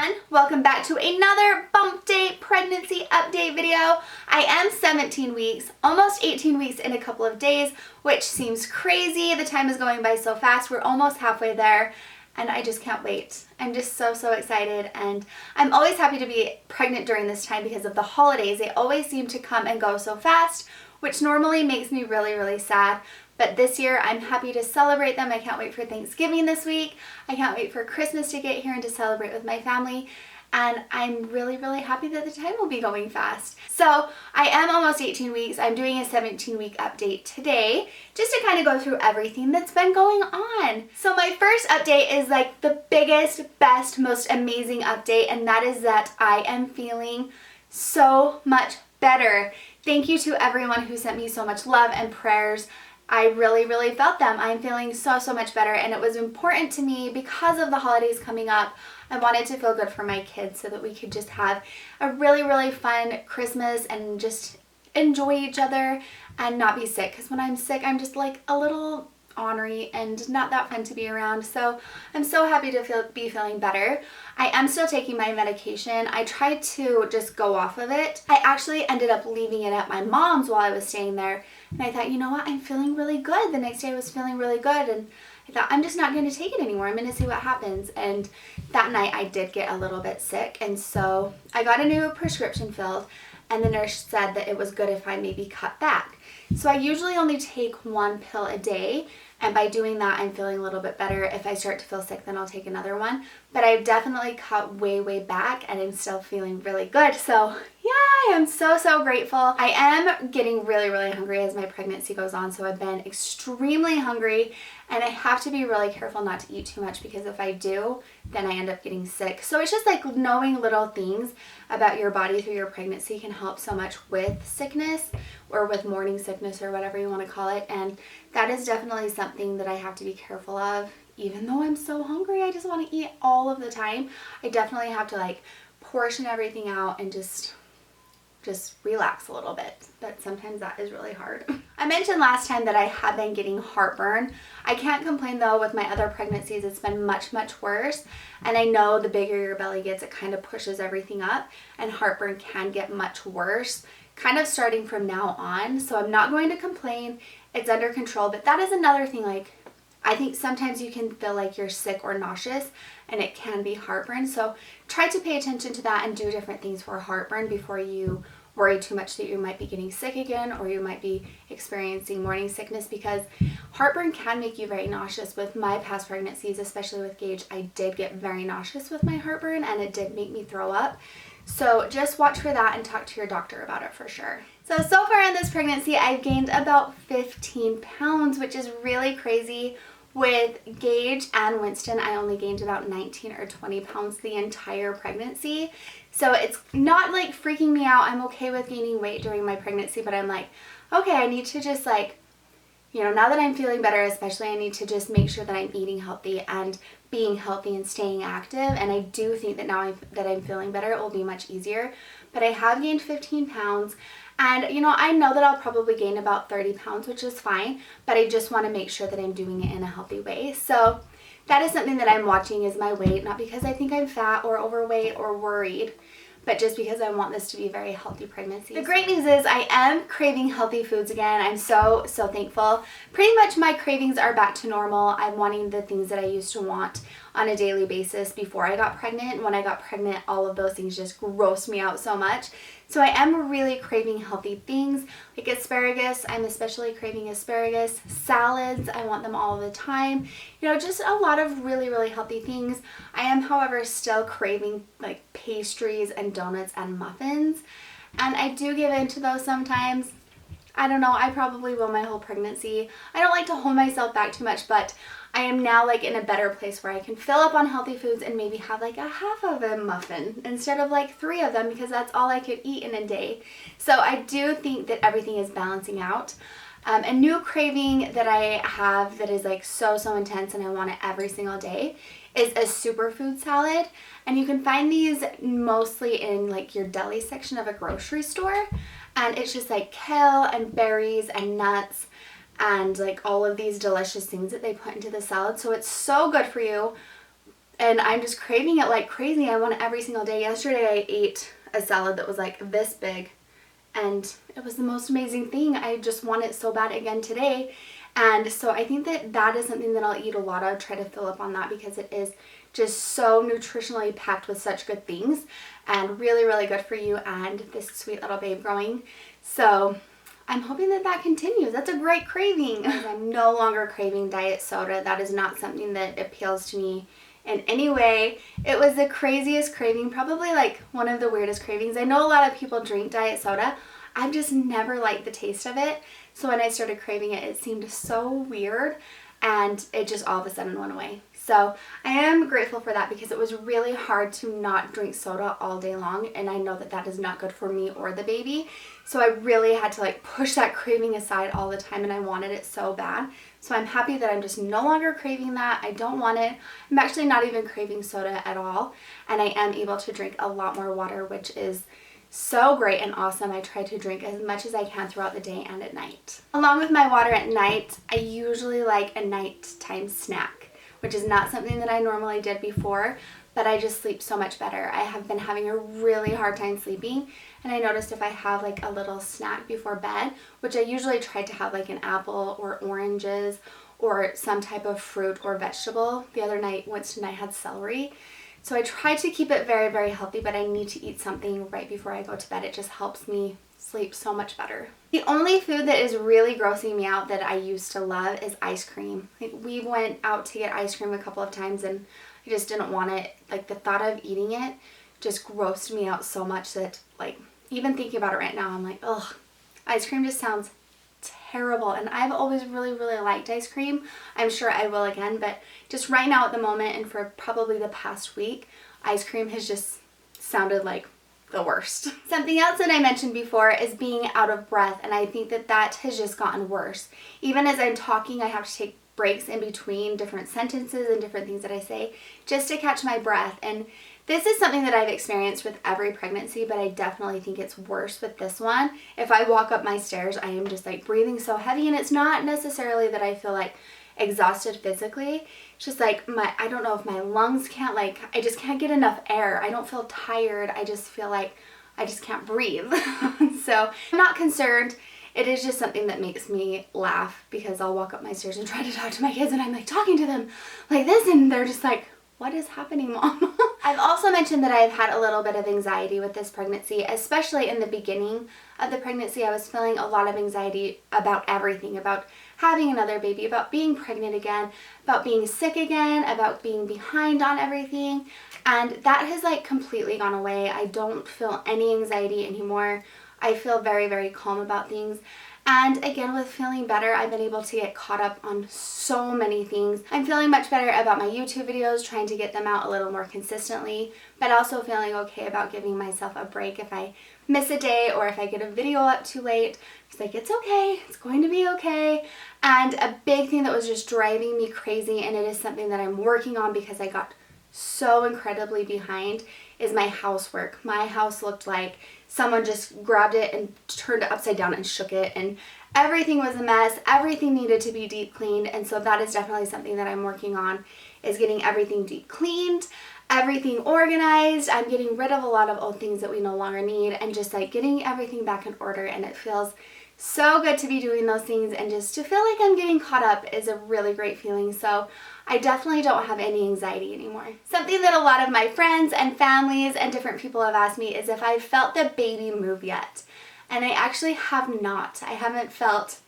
everyone, welcome back to another bump date pregnancy update video. I am 17 weeks, almost 18 weeks in a couple of days, which seems crazy. The time is going by so fast. We're almost halfway there and I just can't wait. I'm just so excited, and I'm always happy to be pregnant during this time because of the holidays. They always seem to come and go so fast, which normally makes me really sad. But this year, I'm happy to celebrate them. I can't wait for Thanksgiving this week. I can't wait for Christmas to get here and to celebrate with my family. And I'm really happy that the time will be going fast. So I am almost 18 weeks. I'm doing a 17-week update today just to kind of go through everything that's been going on. So my first update is like the biggest, best, most amazing update, and that is that I am feeling so much better. Thank you to everyone who sent me so much love and prayers. I really felt them. I'm feeling so much better, and it was important to me because of the holidays coming up. I wanted to feel good for my kids so that we could just have a really fun Christmas and just enjoy each other and not be sick, because when I'm sick I'm just like a little ornery and not that fun to be around. So I'm so happy to be feeling better. I am still taking my medication. I tried to just go off of it. I actually ended up leaving it at my mom's while I was staying there, and I thought, you know what, I'm feeling really good. The next day I was feeling really good, and I thought, I'm just not going to take it anymore. I'm going to see what happens. And that night I did get a little bit sick, and so I got a new prescription filled, and the nurse said that it was good if I maybe cut back. So I usually only take one pill a day, and by doing that I'm feeling a little bit better. If I start to feel sick, then I'll take another one. But I've definitely cut way back, and I'm still feeling really good. So yeah, I'm so grateful. I am getting really hungry as my pregnancy goes on, so I've been extremely hungry, and I have to be really careful not to eat too much, because if I do, then I end up getting sick. So it's just like knowing little things about your body through your pregnancy can help so much with sickness, or with morning sickness, or whatever you want to call it. And that is definitely something that I have to be careful of. Even though I'm so hungry, I just want to eat all of the time. I definitely have to like portion everything out and just relax a little bit, but sometimes that is really hard. I mentioned last time that I have been getting heartburn. I can't complain though. With my other pregnancies, it's been much worse, and I know the bigger your belly gets, it kind of pushes everything up, and heartburn can get much worse kind of starting from now on. So I'm not going to complain. It's under control. But that is another thing, like I think sometimes you can feel like you're sick or nauseous, and it can be heartburn. So try to pay attention to that and do different things for heartburn before you worry too much that you might be getting sick again, or you might be experiencing morning sickness, because heartburn can make you very nauseous. With my past pregnancies, especially with Gage, I did get very nauseous with my heartburn, and it did make me throw up. So just watch for that and talk to your doctor about it for sure. So far in this pregnancy, I've gained about 15 pounds, which is really crazy. With Gage and Winston, I only gained about 19 or 20 pounds the entire pregnancy. So it's not like freaking me out. I'm okay with gaining weight during my pregnancy, but I'm like, okay, I need to just like, you know, now that I'm feeling better especially, I need to just make sure that I'm eating healthy and being healthy and staying active. And I do think that now that I'm feeling better, it will be much easier. But I have gained 15 pounds. And, you know, I know that I'll probably gain about 30 pounds, which is fine, but I just want to make sure that I'm doing it in a healthy way. So that is something that I'm watching, is my weight, not because I think I'm fat or overweight or worried, but just because I want this to be a very healthy pregnancy. The great news is I am craving healthy foods again. I'm so thankful. Pretty much my cravings are back to normal. I'm wanting the things that I used to want on a daily basis before I got pregnant. When I got pregnant, all of those things just grossed me out so much. So I am really craving healthy things like asparagus. I'm especially craving asparagus. Salads, I want them all the time. You know, just a lot of really healthy things. I am, however, still craving like pastries and donuts and muffins. And I do give in to those sometimes. I don't know, I probably will my whole pregnancy. I don't like to hold myself back too much, but I am now like in a better place where I can fill up on healthy foods and maybe have like a half of a muffin instead of like 3 of them, because that's all I could eat in a day. So I do think that everything is balancing out. A new craving that I have that is like so intense, and I want it every single day, is a superfood salad. And you can find these mostly in like your deli section of a grocery store. And it's just like kale and berries and nuts and like all of these delicious things that they put into the salad. So it's so good for you. and I'm just craving it like crazy. I want it every single day. Yesterday I ate a salad that was like this big, and it was the most amazing thing. I just want it so bad again today. And so I think that that is something that I'll eat a lot of, try to fill up on that, because it is just so nutritionally packed with such good things and really, really good for you and this sweet little babe growing. So I'm hoping that that continues. That's a great craving. I'm no longer craving diet soda. That is not something that appeals to me in any way. It was the craziest craving, probably like one of the weirdest cravings. I know a lot of people drink diet soda. I've just never liked the taste of it. So when I started craving it, it seemed so weird, and it just all of a sudden went away. So I am grateful for that, because it was really hard to not drink soda all day long, and I know that that is not good for me or the baby. So I really had to like push that craving aside all the time, and I wanted it so bad. So I'm happy that I'm just no longer craving that. I don't want it. I'm actually not even craving soda at all, and I am able to drink a lot more water, which is so great and awesome. I try to drink as much as I can throughout the day and at night. Along with my water at night, I usually like a nighttime snack, which is not something that I normally did before, but I just sleep so much better. I have been having a really hard time sleeping, and I noticed if I have like a little snack before bed, which I usually try to have like an apple or oranges or some type of fruit or vegetable. The other night, Winston and I had celery. So I try to keep it very, very healthy, but I need to eat something right before I go to bed. It just helps me sleep so much better. The only food that is really grossing me out that I used to love is ice cream. Like, we went out to get ice cream a couple of times, and I just didn't want it. Like, the thought of eating it just grossed me out so much that, like, even thinking about it right now, I'm like, ugh, ice cream just sounds terrible. And I've always really, really liked ice cream. I'm sure I will again, but just right now at the moment, and for probably the past week, ice cream has just sounded like the worst. Something else that I mentioned before is being out of breath, and I think that that has just gotten worse. Even as I'm talking, I have to take breaks in between different sentences and different things that I say just to catch my breath. And this is something that I've experienced with every pregnancy, but I definitely think it's worse with this one. If I walk up my stairs, I am just like breathing so heavy, and it's not necessarily that I feel like exhausted physically. It's just like I don't know if my lungs can't, like, I just can't get enough air. I don't feel tired. I just feel like I just can't breathe. So I'm not concerned. It is just something that makes me laugh, because I'll walk up my stairs and try to talk to my kids, and I'm like talking to them like this, and they're just like, what is happening, Mom? I've also mentioned that I've had a little bit of anxiety with this pregnancy, especially in the beginning of the pregnancy. I was feeling a lot of anxiety about everything, about having another baby, about being pregnant again, about being sick again, about being behind on everything. And that has like completely gone away. I don't feel any anxiety anymore. I feel very, very calm about things. And again, with feeling better, I've been able to get caught up on so many things. I'm feeling much better about my YouTube videos, trying to get them out a little more consistently, but also feeling okay about giving myself a break if I miss a day or if I get a video up too late. It's like, it's okay, it's going to be okay. And a big thing that was just driving me crazy, and it is something that I'm working on because I got so incredibly behind, is my housework. My house looked like someone just grabbed it and turned it upside down and shook it, and everything was a mess. Everything needed to be deep cleaned, and so that is definitely something that I'm working on, is getting everything deep cleaned, everything organized. I'm getting rid of a lot of old things that we no longer need, and just like getting everything back in order, and it feels so good to be doing those things, and just to feel like I'm getting caught up is a really great feeling. So I definitely don't have any anxiety anymore. Something that a lot of my friends and families and different people have asked me is if I've felt the baby move yet. And I actually have not. I haven't felt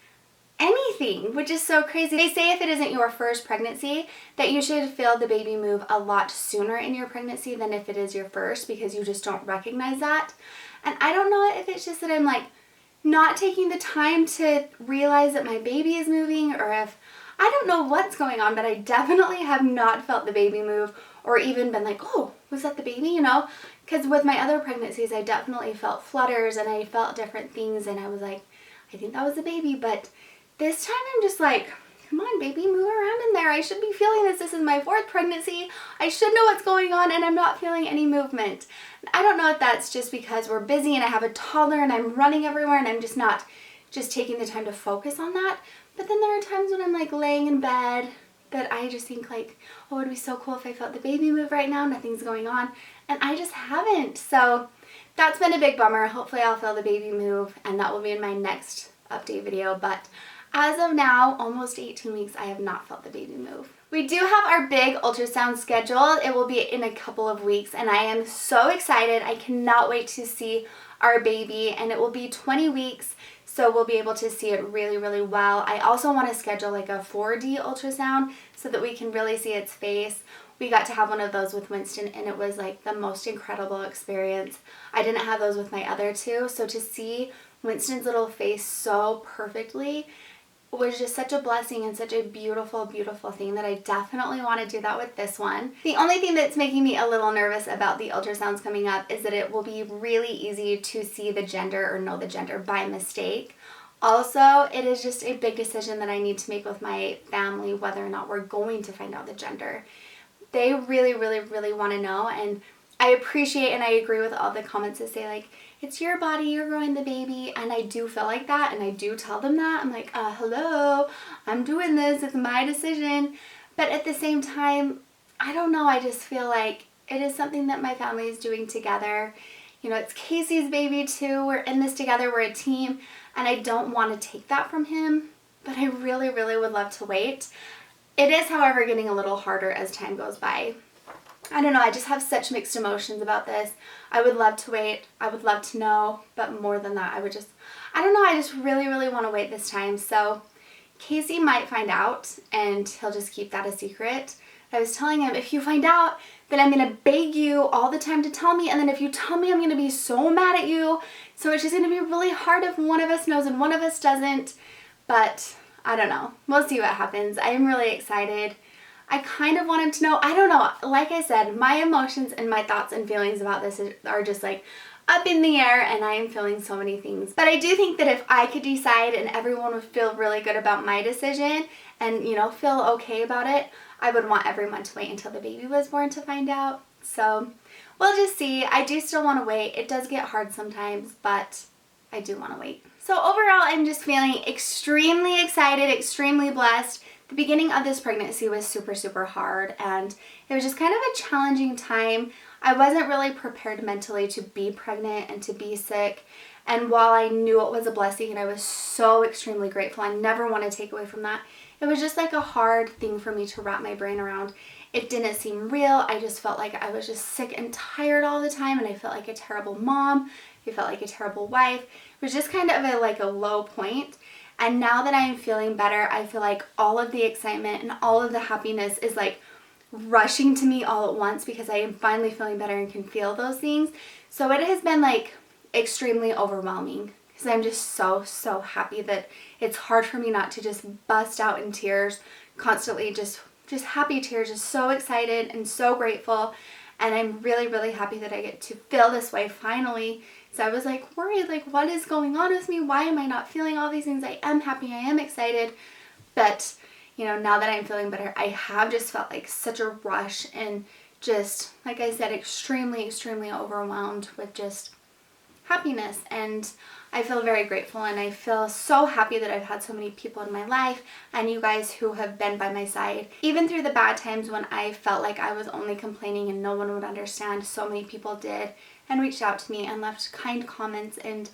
anything, which is so crazy. They say if it isn't your first pregnancy, that you should feel the baby move a lot sooner in your pregnancy than if it is your first, because you just don't recognize that. And I don't know if it's just that I'm like not taking the time to realize that my baby is moving, or if I don't know what's going on, but I definitely have not felt the baby move, or even been like, oh, was that the baby, you know? Because with my other pregnancies, I definitely felt flutters, and I felt different things, and I was like, I think that was the baby. But this time I'm just like, come on, baby, move around in there. I should be feeling this. This is my fourth pregnancy. I should know what's going on, and I'm not feeling any movement. I don't know if that's just because we're busy and I have a toddler and I'm running everywhere, and I'm just not taking the time to focus on that. But then there are times when I'm like laying in bed that I just think like, oh, it would be so cool if I felt the baby move right now, nothing's going on, and I just haven't. So that's been a big bummer. Hopefully I'll feel the baby move, and that will be in my next update video, but as of now, almost 18 weeks, I have not felt the baby move. We do have our big ultrasound scheduled. It will be in a couple of weeks, and I am so excited. I cannot wait to see our baby, and it will be 20 weeks, so we'll be able to see it really, really well. I also want to schedule like a 4D ultrasound so that we can really see its face. We got to have one of those with Winston, and it was like the most incredible experience. I didn't have those with my other two, so to see Winston's little face so perfectly was just such a blessing and such a beautiful, beautiful thing that I definitely want to do that with this one. The only thing that's making me a little nervous about the ultrasounds coming up is that it will be really easy to see the gender or know the gender by mistake. Also, it is just a big decision that I need to make with my family whether or not we're going to find out the gender. They really, really, really want to know, and I appreciate and I agree with all the comments that say like, it's your body, you're growing the baby, and I do feel like that, and I do tell them that. I'm like, hello, I'm doing this, it's my decision. But at the same time, I don't know, I just feel like it is something that my family is doing together. You know, it's Casey's baby too, we're in this together, we're a team, and I don't want to take that from him, but I really, really would love to wait. It is, however, getting a little harder as time goes by. I don't know, I just have such mixed emotions about this. I would love to wait, I would love to know, but more than that, I don't know, I just really, really want to wait this time. So Casey might find out, and he'll just keep that a secret. I was telling him, if you find out, then I'm going to beg you all the time to tell me, and then if you tell me, I'm going to be so mad at you. So it's just going to be really hard if one of us knows and one of us doesn't. But I don't know, we'll see what happens. I am really excited. I kind of want him to know. I don't know. Like I said, my emotions and my thoughts and feelings about this are just like up in the air, and I am feeling so many things. But I do think that if I could decide and everyone would feel really good about my decision and, you know, feel okay about it, I would want everyone to wait until the baby was born to find out. So we'll just see. I do still want to wait. It does get hard sometimes, but I do want to wait. So overall, I'm just feeling extremely excited, extremely blessed. The beginning of this pregnancy was super, super hard, and it was just kind of a challenging time. I wasn't really prepared mentally to be pregnant and to be sick, and while I knew it was a blessing and I was so extremely grateful, I never want to take away from that, it was just like a hard thing for me to wrap my brain around. It didn't seem real. I just felt like I was just sick and tired all the time, and I felt like a terrible mom. I felt like a terrible wife. It was just kind of like a low point. And now that I'm feeling better, I feel like all of the excitement and all of the happiness is like rushing to me all at once because I am finally feeling better and can feel those things. So it has been like extremely overwhelming because I'm just so, so happy that it's hard for me not to just bust out in tears constantly, just happy tears, just so excited and so grateful. And I'm really, really happy that I get to feel this way finally. So I was like worried, like what is going on with me? Why am I not feeling all these things? I am happy, I am excited. But, you know, now that I'm feeling better, I have just felt like such a rush and just, like I said, extremely, extremely overwhelmed with just happiness. And I feel very grateful, and I feel so happy that I've had so many people in my life and you guys who have been by my side. Even through the bad times when I felt like I was only complaining and no one would understand, so many people did and reached out to me and left kind comments, and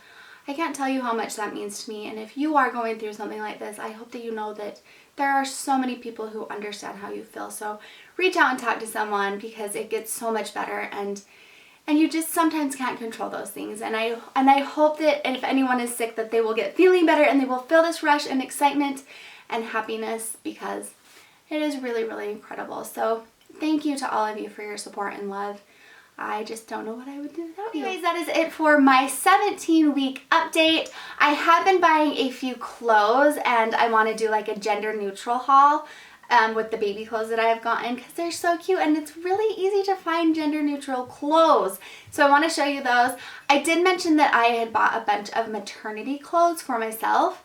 I can't tell you how much that means to me. And if you are going through something like this, I hope that you know that there are so many people who understand how you feel. So reach out and talk to someone because it gets so much better, and you just sometimes can't control those things. And I hope that if anyone is sick, that they will get feeling better and they will feel this rush and excitement and happiness, because it is really, really incredible. So thank you to all of you for your support and love. I just don't know what I would do without you. Anyways, that is it for my 17-week update. I have been buying a few clothes, and I want to do like a gender neutral haul with the baby clothes that I have gotten because they're so cute, and it's really easy to find gender neutral clothes. So I want to show you those. I did mention that I had bought a bunch of maternity clothes for myself,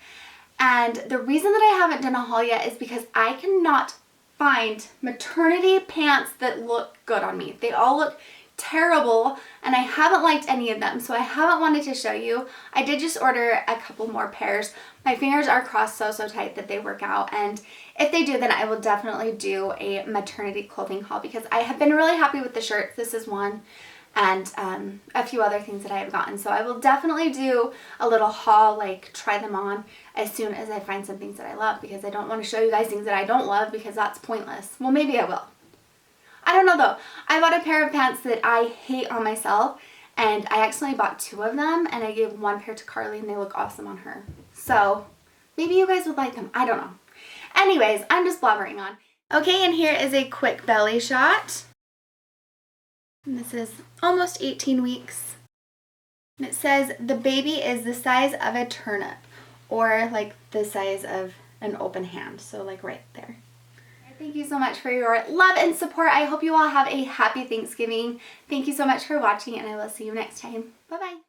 and the reason that I haven't done a haul yet is because I cannot find maternity pants that look good on me. They all look terrible and I haven't liked any of them, so I haven't wanted to show you. I did just order a couple more pairs. My fingers are crossed so tight that they work out, and if they do, then I will definitely do a maternity clothing haul because I have been really happy with the shirts. This is one, and a few other things that I have gotten. So I will definitely do a little haul, like try them on as soon as I find some things that I love, because I don't want to show you guys things that I don't love because that's pointless. Well, maybe I will. I don't know though. I bought a pair of pants that I hate on myself, and I accidentally bought 2 of them, and I gave 1 pair to Carly and they look awesome on her. So maybe you guys would like them. I don't know. Anyways, I'm just blabbering on. Okay, and here is a quick belly shot. And this is almost 18 weeks. And it says the baby is the size of a turnip, or like the size of an open hand. So like right there. Thank you so much for your love and support. I hope you all have a happy Thanksgiving. Thank you so much for watching, and I will see you next time. Bye-bye.